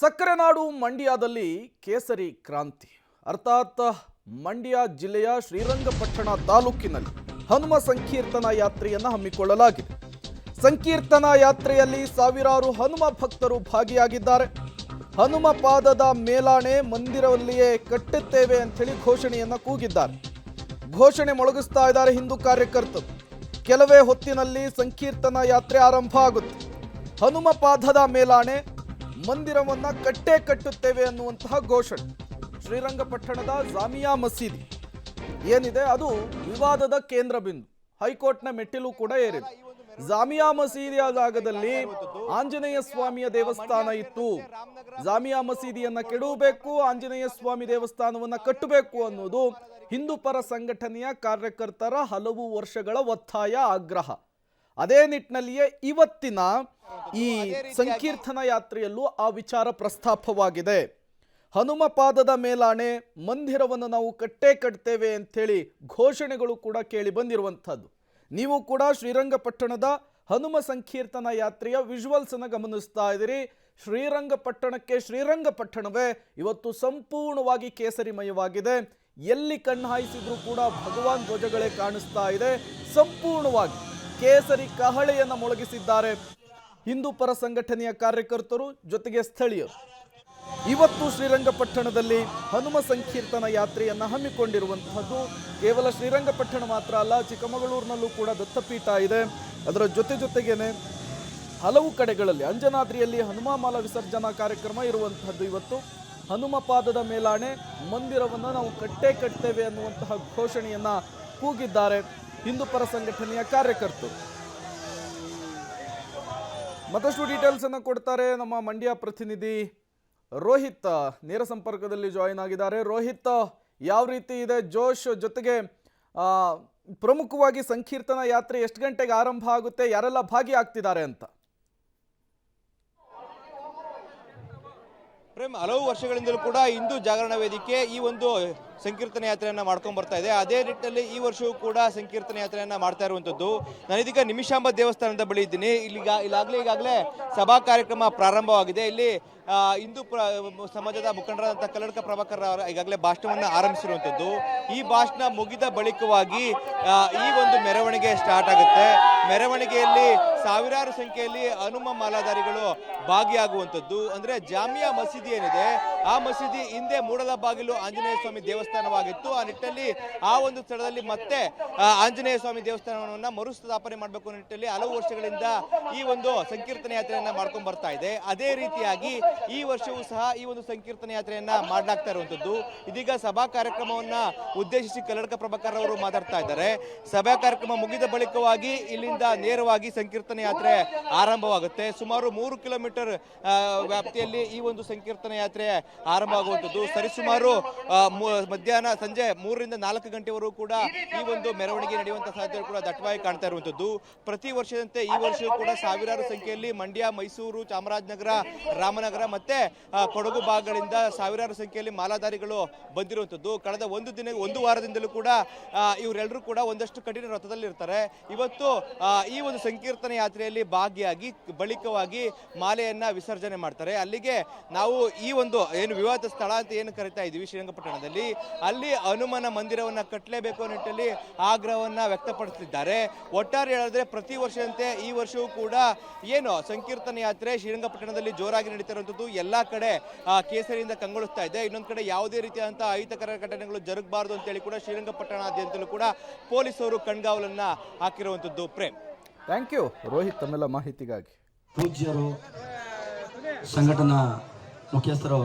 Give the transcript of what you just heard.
ಸಕ್ಕರೆ ನಾಡು ಮಂಡ್ಯದಲ್ಲಿ ಕೇಸರಿ ಕ್ರಾಂತಿ ಅರ್ಥಾತ್ ಮಂಡ್ಯ ಜಿಲ್ಲೆಯ ಶ್ರೀರಂಗಪಟ್ಟಣ ತಾಲೂಕಿನಲ್ಲಿ ಹನುಮ ಸಂಕೀರ್ತನ ಯಾತ್ರೆಯನ್ನು ಹಮ್ಮಿಕೊಳ್ಳಲಾಗಿದೆ. ಸಂಕೀರ್ತನ ಯಾತ್ರೆಯಲ್ಲಿ ಸಾವಿರಾರು ಹನುಮ ಭಕ್ತರು ಭಾಗಿಯಾಗಿದ್ದಾರೆ. ಹನುಮ ಪಾದದ ಮೇಲಾಣೆ ಮಂದಿರದಲ್ಲಿಯೇ ಕಟ್ಟುತ್ತೇವೆ ಅಂತ ಹೇಳಿ ಘೋಷಣೆಯನ್ನು ಕೂಗಿದ್ದಾರೆ. ಘೋಷಣೆ ಮೊಳಗಿಸ್ತಾ ಇದ್ದಾರೆ ಹಿಂದೂ ಕಾರ್ಯಕರ್ತರು. ಕೆಲವೇ ಹೊತ್ತಿನಲ್ಲಿ ಸಂಕೀರ್ತನ ಯಾತ್ರೆ ಆರಂಭ ಆಗುತ್ತೆ. ಹನುಮ ಪಾದದ ಮೇಲಾಣೆ ಮಂದಿರವನ್ನ ಕಟ್ಟೇ ಕಟ್ಟುತ್ತೇವೆ ಅನ್ನುವಂತಹ ಘೋಷಣೆ. ಶ್ರೀರಂಗಪಟ್ಟಣದ ಜಾಮಿಯಾ ಮಸೀದಿ ಏನಿದೆ ಅದು ವಿವಾದದ ಕೇಂದ್ರ ಬಿಂದು. ಹೈಕೋರ್ಟ್ನ ಮೆಟ್ಟಿಲು ಕೂಡ ಏರಿದೆ. ಜಾಮಿಯಾ ಮಸೀದಿಯ ಜಾಗದಲ್ಲಿ ಆಂಜನೇಯ ಸ್ವಾಮಿಯ ದೇವಸ್ಥಾನ ಇತ್ತು. ಜಾಮಿಯಾ ಮಸೀದಿಯನ್ನ ಕೆಡವಬೇಕು, ಆಂಜನೇಯ ಸ್ವಾಮಿ ದೇವಸ್ಥಾನವನ್ನ ಕಟ್ಟಬೇಕು ಅನ್ನೋದು ಹಿಂದೂ ಪರ ಸಂಘಟನೆಯ ಕಾರ್ಯಕರ್ತರ ಹಲವು ವರ್ಷಗಳ ಒತ್ತಾಯ, ಆಗ್ರಹ. ಅದೇ ನಿಟ್ಟಿನಲ್ಲಿಯೇ ಇವತ್ತಿನ ಈ ಸಂಕೀರ್ತನ ಯಾತ್ರೆಯಲ್ಲೂ ಆ ವಿಚಾರ ಪ್ರಸ್ತಾಪವಾಗಿದೆ. ಹನುಮ ಪಾದದ ಮೇಲಾಣೆ ಮಂದಿರವನ್ನು ನಾವು ಕಟ್ಟೇ ಕಟ್ತೇವೆ ಅಂಥೇಳಿ ಘೋಷಣೆಗಳು ಕೂಡ ಕೇಳಿ ಬಂದಿರುವಂಥದ್ದು. ನೀವು ಕೂಡ ಶ್ರೀರಂಗಪಟ್ಟಣದ ಹನುಮ ಸಂಕೀರ್ತನ ಯಾತ್ರೆಯ ವಿಜುವಲ್ಸ್ ಅನ್ನು ಗಮನಿಸ್ತಾ ಇದ್ದೀರಿ. ಶ್ರೀರಂಗಪಟ್ಟಣಕ್ಕೆ ಶ್ರೀರಂಗಪಟ್ಟಣವೇ ಇವತ್ತು ಸಂಪೂರ್ಣವಾಗಿ ಕೇಸರಿಮಯವಾಗಿದೆ. ಎಲ್ಲಿ ಕಣ್ಣು ಹಾಯಿಸಿದ್ರೂ ಕೂಡ ಭಗವಾನ್ ಧ್ವಜಗಳೇ ಕಾಣಿಸ್ತಾ ಇದೆ. ಸಂಪೂರ್ಣವಾಗಿ ಕೇಸರಿ ಕಹಳೆಯನ್ನು ಮೊಳಗಿಸಿದ್ದಾರೆ ಹಿಂದೂ ಪರ ಸಂಘಟನೆಯ ಕಾರ್ಯಕರ್ತರು, ಜೊತೆಗೆ ಸ್ಥಳೀಯರು. ಇವತ್ತು ಶ್ರೀರಂಗಪಟ್ಟಣದಲ್ಲಿ ಹನುಮ ಸಂಕೀರ್ತನ ಯಾತ್ರೆಯನ್ನು ಹಮ್ಮಿಕೊಂಡಿರುವಂತಹದ್ದು ಕೇವಲ ಶ್ರೀರಂಗಪಟ್ಟಣ ಮಾತ್ರ ಅಲ್ಲ, ಚಿಕ್ಕಮಗಳೂರಿನಲ್ಲೂ ಕೂಡ ದತ್ತಪೀಠ ಇದೆ. ಅದರ ಜೊತೆಗೇನೆ ಹಲವು ಕಡೆಗಳಲ್ಲಿ ಅಂಜನಾದ್ರಿಯಲ್ಲಿ ಹನುಮಾಮಾಲ ವಿಸರ್ಜನಾ ಕಾರ್ಯಕ್ರಮ ಇರುವಂತಹದ್ದು. ಇವತ್ತು ಹನುಮ ಪಾದದ ಮೇಲಾಣೆ ಮಂದಿರವನ್ನು ನಾವು ಕಟ್ಟೇ ಕಟ್ತೇವೆ ಅನ್ನುವಂತಹ ಘೋಷಣೆಯನ್ನ ಕೂಗಿದ್ದಾರೆ ಹಿಂದೂ ಪರ ಸಂಘಟನೆಯ ಕಾರ್ಯಕರ್ತರು. ಮತ್ತಷ್ಟು ಡೀಟೇಲ್ಸ್ ಅನ್ನು ಕೊಡ್ತಾರೆ ನಮ್ಮ ಮಂಡ್ಯ ಪ್ರತಿನಿಧಿ ರೋಹಿತ್, ನೇರ ಸಂಪರ್ಕದಲ್ಲಿ ಜಾಯಿನ್ ಆಗಿದ್ದಾರೆ. ರೋಹಿತ್, ಯಾವ ರೀತಿ ಇದೆ ಜೋಶ್? ಜೊತೆಗೆ ಪ್ರಮುಖವಾಗಿ ಸಂಕೀರ್ತನ ಯಾತ್ರೆ ಎಷ್ಟು ಗಂಟೆಗೆ ಆರಂಭ ಆಗುತ್ತೆ, ಯಾರೆಲ್ಲ ಭಾಗಿಯಾಗ್ತಿದ್ದಾರೆ ಅಂತ? ಪ್ರೇಮ್, ಹಲವು ವರ್ಷಗಳಿಂದಲೂ ಕೂಡ ಹಿಂದೂ ಜಾಗರಣ ವೇದಿಕೆ ಈ ಒಂದು ಸಂಕೀರ್ತನ ಯಾತ್ರೆಯನ್ನ ಮಾಡ್ಕೊಂಡು ಬರ್ತಾ ಇದೆ. ಅದೇ ನಿಟ್ಟಿನಲ್ಲಿ ಈ ವರ್ಷವೂ ಕೂಡ ಸಂಕೀರ್ತನ ಯಾತ್ರೆಯನ್ನ ಮಾಡ್ತಾ ಇರುವಂತದ್ದು. ನಾನಿದೀಗ ನಿಮಿಷಾಂಬ ದೇವಸ್ಥಾನದ ಬಳಿ ಇದ್ದೀನಿ. ಈಗಾಗಲೇ ಸಭಾ ಕಾರ್ಯಕ್ರಮ ಪ್ರಾರಂಭವಾಗಿದೆ. ಇಲ್ಲಿ ಹಿಂದೂ ಸಮಾಜದ ಮುಖಂಡರಾದಂಥ ಕಲ್ಲಡ್ಕ ಪ್ರಭಾಕರ್ ಅವರು ಈಗಾಗಲೇ ಭಾಷಣವನ್ನು ಆರಂಭಿಸಿರುವಂಥದ್ದು. ಈ ಭಾಷಣ ಮುಗಿದ ಬಳಿಕವಾಗಿ ಈ ಒಂದು ಮೆರವಣಿಗೆ ಸ್ಟಾರ್ಟ್ ಆಗುತ್ತೆ. ಮೆರವಣಿಗೆಯಲ್ಲಿ ಸಾವಿರಾರು ಸಂಖ್ಯೆಯಲ್ಲಿ ಹನುಮ ಮಾಲಾಧಾರಿಗಳು ಭಾಗಿಯಾಗುವಂಥದ್ದು. ಅಂದ್ರೆ ಜಾಮಿಯಾ ಮಸೀದಿ ಏನಿದೆ ಆ ಮಸೀದಿ ಹಿಂದೆ ಮೂಡಲ ಬಾಗಿಲು ಆಂಜನೇಯ ಸ್ವಾಮಿ ದೇವಸ್ಥಾನವಾಗಿತ್ತು. ಆ ನಿಟ್ಟಿನಲ್ಲಿ ಆ ಒಂದು ಸ್ಥಳದಲ್ಲಿ ಮತ್ತೆ ಆಂಜನೇಯ ಸ್ವಾಮಿ ದೇವಸ್ಥಾನವನ್ನ ಮರುಸ್ಥಾಪನೆ ಮಾಡಬೇಕು ಅನ್ನೋ ನಿಟ್ಟಿನಲ್ಲಿ ಹಲವು ವರ್ಷಗಳಿಂದ ಈ ಒಂದು ಸಂಕೀರ್ತನ ಯಾತ್ರೆಯನ್ನ ಮಾಡ್ಕೊಂಡು ಬರ್ತಾ ಇದೆ. ಅದೇ ರೀತಿಯಾಗಿ ಈ ವರ್ಷವೂ ಸಹ ಈ ಒಂದು ಸಂಕೀರ್ತನ ಯಾತ್ರೆಯನ್ನ ಮಾಡಲಾಗ್ತಾ ಇರುವಂತದ್ದು. ಇದೀಗ ಸಭಾ ಕಾರ್ಯಕ್ರಮವನ್ನ ಉದ್ದೇಶಿಸಿ ಕಲ್ಲಡ್ಕ ಪ್ರಭಾಕರ್ ಅವರು ಮಾತಾಡ್ತಾ ಇದ್ದಾರೆ. ಸಭಾ ಕಾರ್ಯಕ್ರಮ ಮುಗಿದ ಬಳಿಕವಾಗಿ ಇಲ್ಲಿಂದ ನೇರವಾಗಿ ಸಂಕೀರ್ತನ ಯಾತ್ರೆ ಆರಂಭವಾಗುತ್ತೆ. ಸುಮಾರು 3 ಕಿಲೋಮೀಟರ್ ವ್ಯಾಪ್ತಿಯಲ್ಲಿ ಈ ಒಂದು ಸಂಕೀರ್ತನ ಯಾತ್ರೆ ಆರಂಭವಾಗುವಂಥದ್ದು. ಸರಿಸುಮಾರು ಮಧ್ಯಾಹ್ನ ಸಂಜೆ 3 ರಿಂದ 4 ಗಂಟೆವರೆಗೂ ಕೂಡ ಈ ಒಂದು ಮೆರವಣಿಗೆ ನಡೆಯುವಂತಹ ಸಾಧ್ಯತೆ ಕೂಡ ದಟ್ಟವಾಗಿ ಕಾಣ್ತಾ ಇರುವಂತದ್ದು. ಪ್ರತಿ ವರ್ಷದಂತೆ ಈ ವರ್ಷವೂ ಕೂಡ ಸಾವಿರಾರು ಸಂಖ್ಯೆಯಲ್ಲಿ ಮಂಡ್ಯ, ಮೈಸೂರು, ಚಾಮರಾಜನಗರ, ರಾಮನಗರ ಮತ್ತೆ ಕೊಡಗು ಭಾಗಗಳಿಂದ ಸಾವಿರಾರು ಸಂಖ್ಯೆಯಲ್ಲಿ ಮಾಲಾಧಾರಿಗಳು ಬಂದಿರುವಂತದ್ದು. ಕಳೆದ ಒಂದು ವಾರದಿಂದಲೂ ಕೂಡ ಇವರೆಲ್ಲರೂ ಕೂಡ ಒಂದಷ್ಟು ಕಠಿಣ ವ್ರತದಲ್ಲಿ ಇರ್ತಾರೆ. ಇವತ್ತು ಈ ಒಂದು ಸಂಕೀರ್ತನ ಯಾತ್ರೆಯಲ್ಲಿ ಭಾಗಿಯಾಗಿ ಬಳಿಕವಾಗಿ ಮಾಲೆಯನ್ನ ವಿಸರ್ಜನೆ ಮಾಡ್ತಾರೆ. ಅಲ್ಲಿಗೆ ನಾವು ಈ ಒಂದು ಏನು ವಿವಾದ ಸ್ಥಳ ಅಂತ ಏನು ಕರಿತಾ ಇದೀವಿ ಶ್ರೀರಂಗಪಟ್ಟಣದಲ್ಲಿ, ಅಲ್ಲಿ ಹನುಮನ ಮಂದಿರವನ್ನ ಕಟ್ಟಲೇಬೇಕು ಅನ್ನೋ ನಿಟ್ಟಿನಲ್ಲಿ ಆಗ್ರಹವನ್ನ ವ್ಯಕ್ತಪಡಿಸುತ್ತಿದ್ದಾರೆ. ಒಟ್ಟಾರೆ ಹೇಳಿದ್ರೆ ಪ್ರತಿ ವರ್ಷದಂತೆ ಈ ವರ್ಷವೂ ಕೂಡ ಏನು ಸಂಕೀರ್ತನ ಯಾತ್ರೆ ಶ್ರೀರಂಗಪಟ್ಟಣದಲ್ಲಿ ಜೋರಾಗಿ ನಡೀತಾ ಇರುವಂತದ್ದು. ಎಲ್ಲಾ ಕಡೆ ಕೇಸರಿಯಿಂದ ಕಂಗೊಳಿಸ್ತಾ ಇದೆ. ಇನ್ನೊಂದು ಕಡೆ ಯಾವುದೇ ರೀತಿಯಾದಂತಹ ಅಹಿತಕರ ಘಟನೆಗಳು ಜರುಗಬಾರದು ಅಂತೇಳಿ ಕೂಡ ಶ್ರೀರಂಗಪಟ್ಟಣಾದ್ಯಂತಲೂ ಕೂಡ ಪೊಲೀಸರು ಕಣ್ಗಾವಲನ್ನ ಹಾಕಿರುವಂತದ್ದು. ಪ್ರೇಮ್, ಥ್ಯಾಂಕ್ ಯು ರೋಹಿತ್ ತಮ್ಮೆಲ್ಲ ಮಾಹಿತಿಗಾಗಿ. ಪೂಜ್ಯರು, ಸಂಘಟನಾ ಮುಖ್ಯಸ್ಥರು